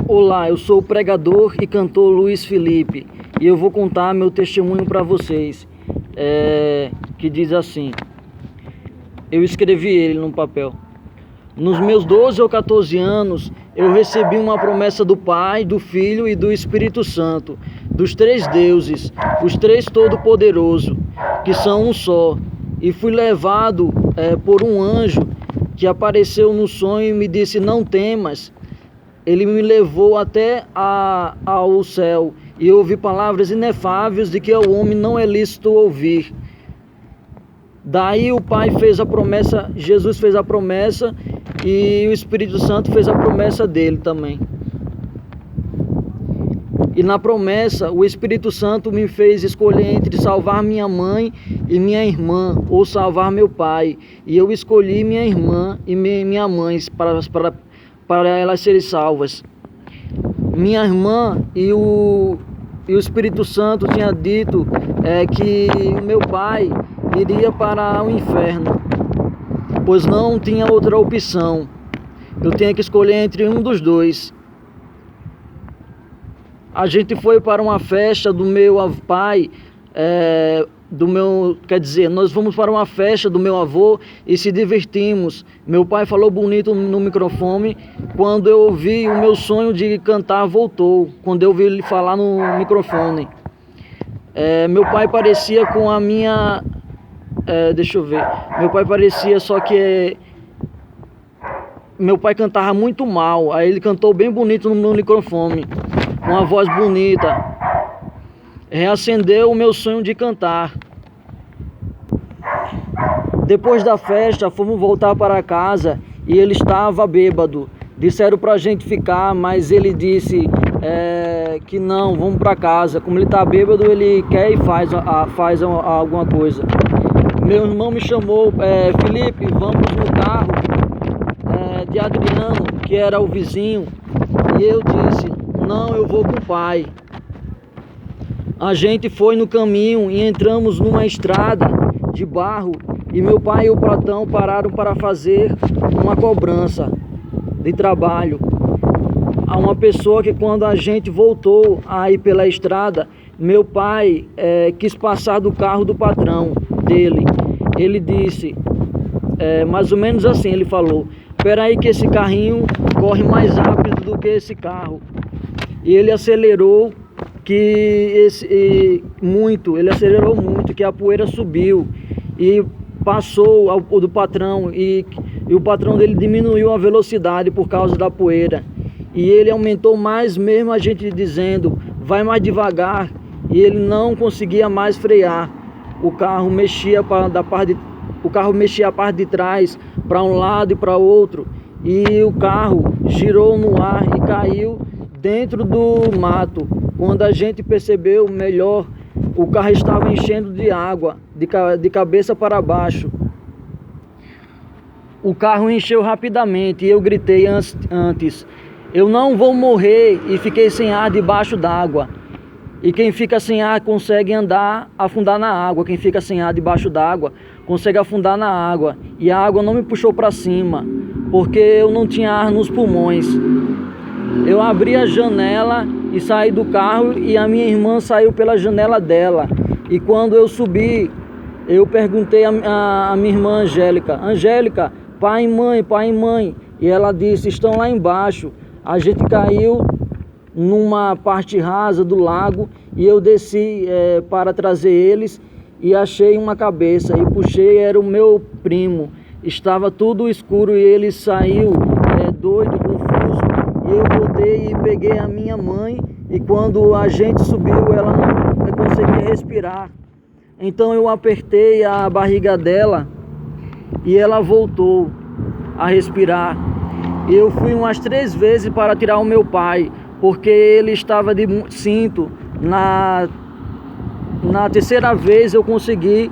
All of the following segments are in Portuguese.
Olá, eu sou o pregador e cantor Luiz Felipe e eu vou contar meu testemunho para vocês, que diz assim. Eu escrevi ele no papel. Nos meus 12 ou 14 anos, eu recebi uma promessa do Pai, do Filho e do Espírito Santo, dos três deuses, os três todo-poderosos, que são um só, e fui levado por um anjo que apareceu no sonho e me disse: não temas. Ele me levou até ao céu e ouvi palavras inefáveis de que ao homem não é lícito ouvir. Daí o Pai fez a promessa, Jesus fez a promessa e o Espírito Santo fez a promessa dele também. E na promessa, o Espírito Santo me fez escolher entre salvar minha mãe e minha irmã, ou salvar meu pai. E eu escolhi minha irmã e minha mãe para elas serem salvas. Minha irmã e o Espírito Santo tinha dito que o meu pai iria para o inferno, pois não tinha outra opção. Eu tinha que escolher entre um dos dois. A gente foi para uma festa do meu pai, nós fomos para uma festa do meu avô e se divertimos. Meu pai falou bonito no microfone. Quando eu ouvi, o meu sonho de cantar voltou, quando eu ouvi ele falar no microfone. Meu pai parecia com a minha... Meu pai parecia, só que... Meu pai cantava muito mal, aí ele cantou bem bonito no microfone, com uma voz bonita. Reacendeu o meu sonho de cantar. Depois da festa, fomos voltar para casa e ele estava bêbado. Disseram para a gente ficar, mas ele disse que não, vamos para casa. Como ele está bêbado, ele quer e faz alguma coisa. Meu irmão me chamou: Felipe, vamos no carro de Adriano, que era o vizinho. E eu disse: não, eu vou com o pai. A gente foi no caminho e entramos numa estrada de barro e meu pai e o patrão pararam para fazer uma cobrança de trabalho a uma pessoa que, quando a gente voltou a ir pela estrada, meu pai quis passar do carro do patrão dele. Ele disse, mais ou menos assim, ele falou: espera aí que esse carrinho corre mais rápido do que esse carro. E ele acelerou ele acelerou muito, que a poeira subiu e passou ao do patrão, e o patrão dele diminuiu a velocidade por causa da poeira. E ele aumentou mais, mesmo a gente dizendo: vai mais devagar, e ele não conseguia mais frear. O carro mexia a parte de trás para um lado e para outro, e o carro girou no ar e caiu dentro do mato. Quando a gente percebeu melhor, o carro estava enchendo de água, de cabeça para baixo. O carro encheu rapidamente e eu gritei antes: eu não vou morrer, e fiquei sem ar debaixo d'água. E quem fica sem ar consegue afundar na água. Quem fica sem ar debaixo d'água consegue afundar na água. E a água não me puxou para cima, porque eu não tinha ar nos pulmões. Eu abri a janela e saí do carro, e a minha irmã saiu pela janela dela. E quando eu subi, eu perguntei a minha irmã Angélica, pai e mãe. E ela disse: estão lá embaixo. A gente caiu numa parte rasa do lago e eu desci para trazer eles e achei uma cabeça e puxei, era o meu primo. Estava tudo escuro e ele saiu doido, confuso. E eu voltei e peguei a minha mãe, e quando a gente subiu, ela não conseguia respirar. Então eu apertei a barriga dela e ela voltou a respirar. E eu fui umas 3 vezes para tirar o meu pai, porque ele estava de cinto. Na 3ª vez eu consegui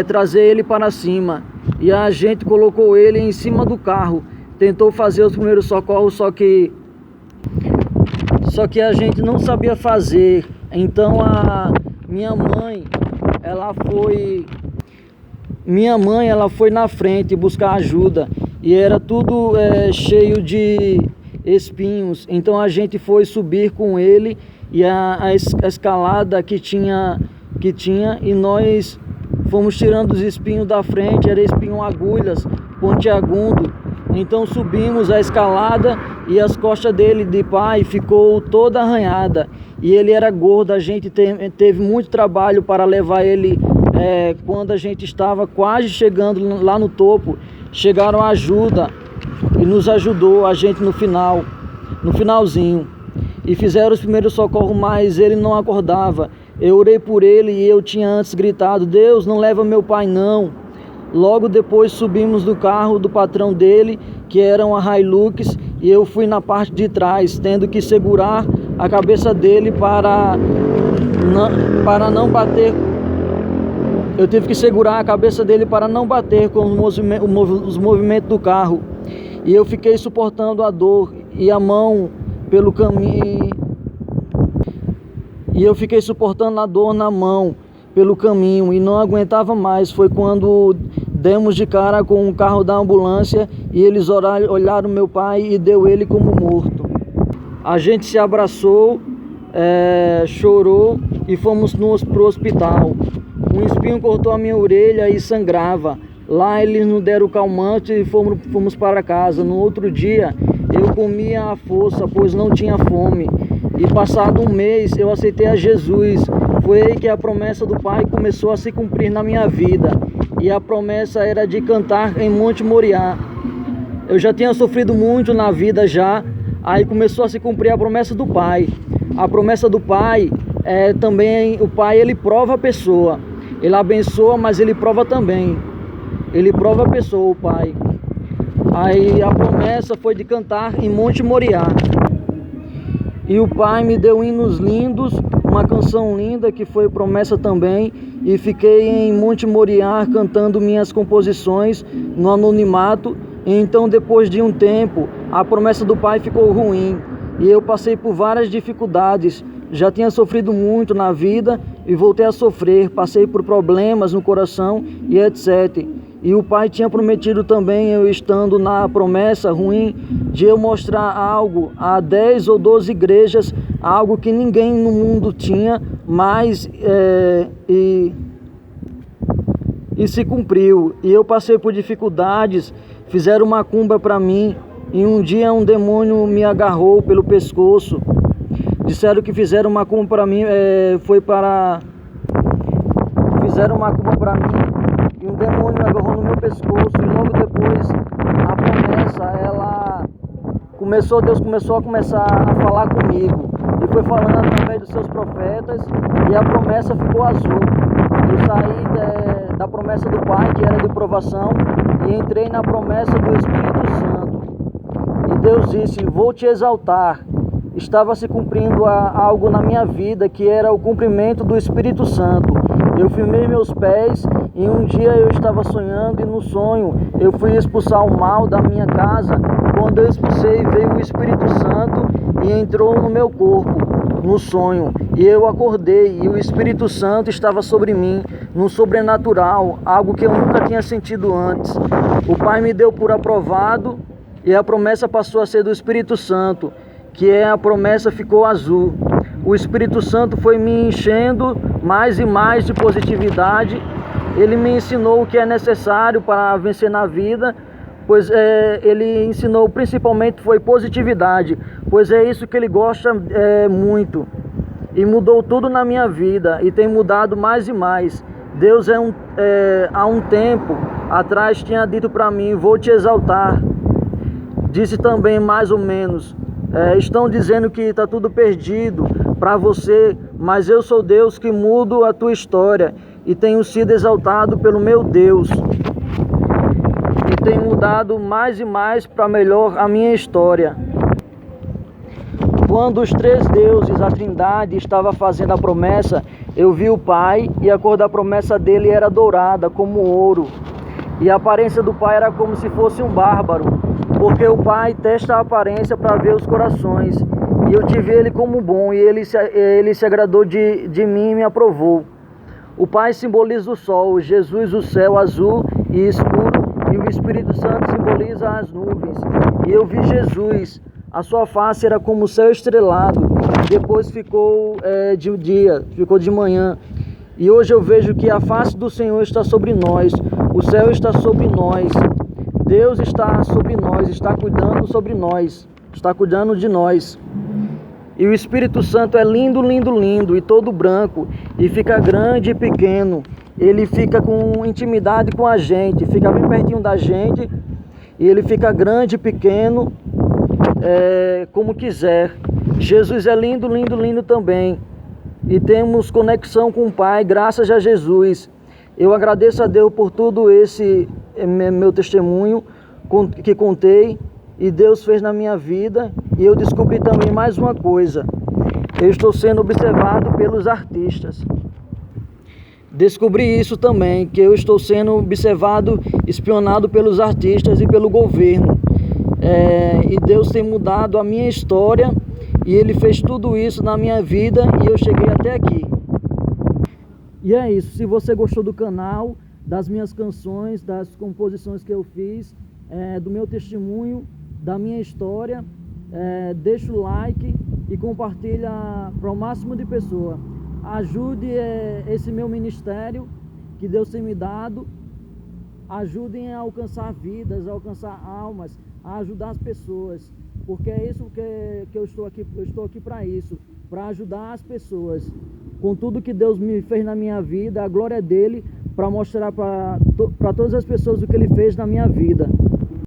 trazer ele para cima, e a gente colocou ele em cima do carro, tentou fazer os primeiros socorros, só que a gente não sabia fazer. Então a minha mãe, ela foi na frente buscar ajuda, e era tudo cheio de espinhos. Então a gente foi subir com ele e a escalada que tinha e nós fomos tirando os espinhos da frente, era espinho agulhas, pontiagudo. Então subimos a escalada e as costas dele de pai ficou toda arranhada. E ele era gordo, a gente teve muito trabalho para levar ele. Quando a gente estava quase chegando lá no topo, chegaram a ajuda e nos ajudou a gente no finalzinho. E fizeram os primeiros socorros, mas ele não acordava. Eu orei por ele e eu tinha antes gritado: Deus, não leva meu pai não. Logo depois subimos do carro do patrão dele, que era uma Hilux, e eu fui na parte de trás, tendo que segurar a cabeça dele para não bater. Eu tive que segurar a cabeça dele para não bater com os movimentos do carro. E eu fiquei suportando a dor e a mão pelo caminho. E eu fiquei suportando a dor na mão pelo caminho e não aguentava mais. Foi quando demos de cara com um carro da ambulância e eles olharam meu pai e deu ele como morto. A gente se abraçou, chorou e fomos pro hospital. Um espinho cortou a minha orelha e sangrava. Lá eles nos deram calmante e fomos para casa. No outro dia eu comia à força, pois não tinha fome. E passado um mês eu aceitei a Jesus. Foi aí que a promessa do Pai começou a se cumprir na minha vida. E a promessa era de cantar em Monte Moriá. Eu já tinha sofrido muito na vida já. Aí começou a se cumprir a promessa do Pai. A promessa do Pai também, o Pai ele prova a pessoa. Ele abençoa, mas ele prova também. Ele prova a pessoa, o Pai. Aí a promessa foi de cantar em Monte Moriá. E o Pai me deu hinos lindos, uma canção linda que foi promessa também. E fiquei em Monte Moriá cantando minhas composições no anonimato. E então depois de um tempo, a promessa do Pai ficou ruim. E eu passei por várias dificuldades. Já tinha sofrido muito na vida e voltei a sofrer. Passei por problemas no coração e etc. E o Pai tinha prometido também, eu estando na promessa ruim, de eu mostrar algo a 10 ou 12 igrejas, algo que ninguém no mundo tinha, mas e se cumpriu. E eu passei por dificuldades, fizeram macumba para mim, e um dia um demônio me agarrou pelo pescoço. Disseram que fizeram macumba para mim, fizeram macumba para mim. E um demônio me agarrou no meu pescoço e logo depois a promessa, Deus começou a falar comigo. E foi falando através dos seus profetas e a promessa ficou azul. Eu saí da promessa do Pai, que era de provação, e entrei na promessa do Espírito Santo. E Deus disse: vou te exaltar. Estava se cumprindo algo na minha vida, que era o cumprimento do Espírito Santo. Eu firmei meus pés e um dia eu estava sonhando e no sonho eu fui expulsar o mal da minha casa. Quando eu expulsei, veio o Espírito Santo e entrou no meu corpo, no sonho. E eu acordei e o Espírito Santo estava sobre mim, no sobrenatural, algo que eu nunca tinha sentido antes. O Pai me deu por aprovado e a promessa passou a ser do Espírito Santo, que a promessa ficou azul. O Espírito Santo foi me enchendo mais e mais de positividade. Ele me ensinou o que é necessário para vencer na vida, pois ele ensinou principalmente foi positividade, pois é isso que ele gosta muito. E mudou tudo na minha vida e tem mudado mais e mais. Deus há um tempo atrás tinha dito para mim: vou te exaltar. Disse também mais ou menos: estão dizendo que está tudo perdido para você, mas eu sou Deus que mudo a tua história e tenho sido exaltado pelo meu Deus e tenho mudado mais e mais para melhor a minha história. Quando os três deuses, a Trindade, estava fazendo a promessa, eu vi o Pai e a cor da promessa dele era dourada como ouro e a aparência do Pai era como se fosse um bárbaro, porque o Pai testa a aparência para ver os corações. E eu tive ele como bom, e ele se agradou de mim e me aprovou. O Pai simboliza o sol, Jesus o céu azul e escuro, e o Espírito Santo simboliza as nuvens. E eu vi Jesus A sua face era como o céu estrelado, depois ficou de dia, ficou de manhã. E hoje eu vejo que a face do Senhor está sobre nós, o céu está sobre nós, Deus está sobre nós, está cuidando sobre nós, está cuidando de nós. E o Espírito Santo é lindo, lindo, lindo, e todo branco, e fica grande e pequeno. Ele fica com intimidade com a gente, fica bem pertinho da gente, e ele fica grande e pequeno, como quiser. Jesus é lindo, lindo, lindo também. E temos conexão com o Pai, graças a Jesus. Eu agradeço a Deus por tudo esse meu testemunho que contei, e Deus fez na minha vida. E eu descobri também mais uma coisa: eu estou sendo observado pelos artistas. Descobri isso também, que eu estou sendo observado, espionado pelos artistas e pelo governo. E Deus tem mudado a minha história, e Ele fez tudo isso na minha vida, e eu cheguei até aqui. E é isso. Se você gostou do canal, das minhas canções, das composições que eu fiz, do meu testemunho, da minha história, deixa o like e compartilha para o máximo de pessoas. Ajude esse meu ministério que Deus tem me dado. Ajudem a alcançar vidas, a alcançar almas, a ajudar as pessoas, porque é isso que eu estou aqui. Eu estou aqui para isso, para ajudar as pessoas com tudo que Deus me fez na minha vida. A glória é dele, para mostrar para todas as pessoas o que Ele fez na minha vida.